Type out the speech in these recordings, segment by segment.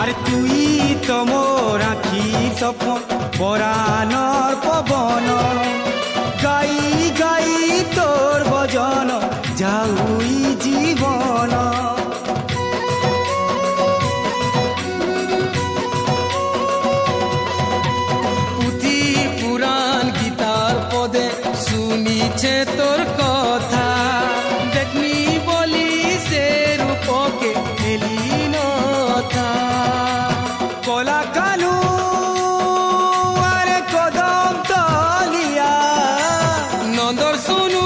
আরে তুই তো মোর আখি স্বপ্ন পরাণর পবন গাই গাই তোর ভজন যাউই জীবন পুঁথি পুরাণ গীতার পদে শুনিছে তোর কথা দেখনি বলি সে রূপকে এলি নথা কলা কানু আরে কদম তলিয়া নন্দর শুনু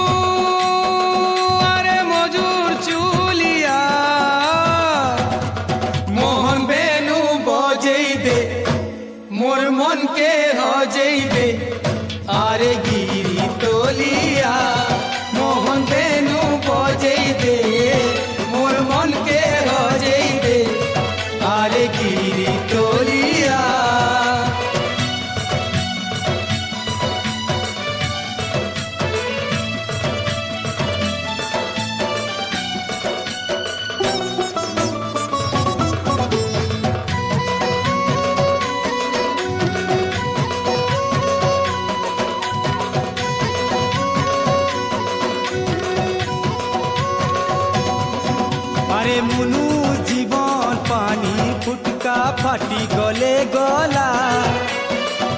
আরে মজুর চুলিয়া মোহন বেনু বজেই দে মোর মনকে হজেই দে আরে গিরি তলিয়া মোহন বেনু বজেই দে মোর মনকে হজেই দে আরে গিরি তলিয়া আরে মুনু জীবন পানি ফুটকা ফাটি গলে গলা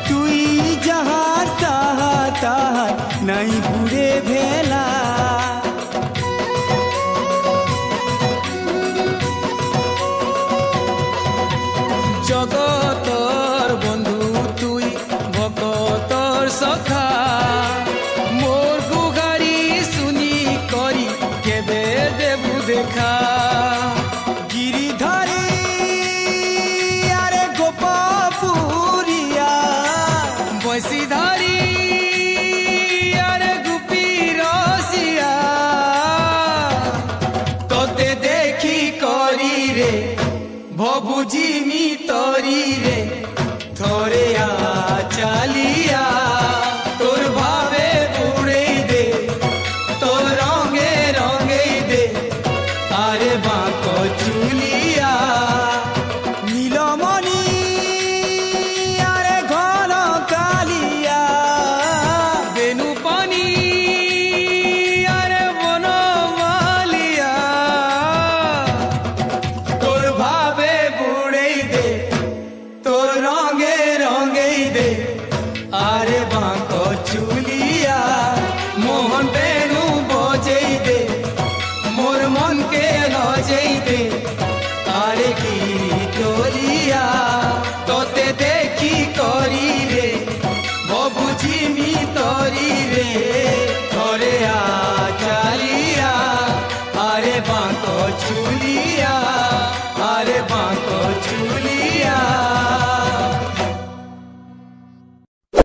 তুই যাহা তাহা তাহা নাই বুড়ে ভেলা জগতর বন্ধু তুই ভকতর সখা মোর গুহারি শুনি করি কেবে দেবু দেখা গিরিধারী আরে গোপাপুরিয়া বৈশিধারি আরে গুপি রসিয়া তোতে দেখি করি রে ভবুজিমি তরি রে থরে আ চালিয়া তোর ভাবে উড়েই দে তোর রঙে রঙেই দে আরে বাঁক চুলিয়া নীলমণি আরে ঘন কালিয়া বেনু পানি আরে বনমালিয়া তোর ভাবে বুড়েই দে তোর রঙে রঙেই দে আরে বাঁক চুলিয়া মোহন বেনু বজেই দে মোর মনকে লজেই দে আরে গিরি তলিয়া তোতে দেখি করি রে ববুঝিমি তরি রে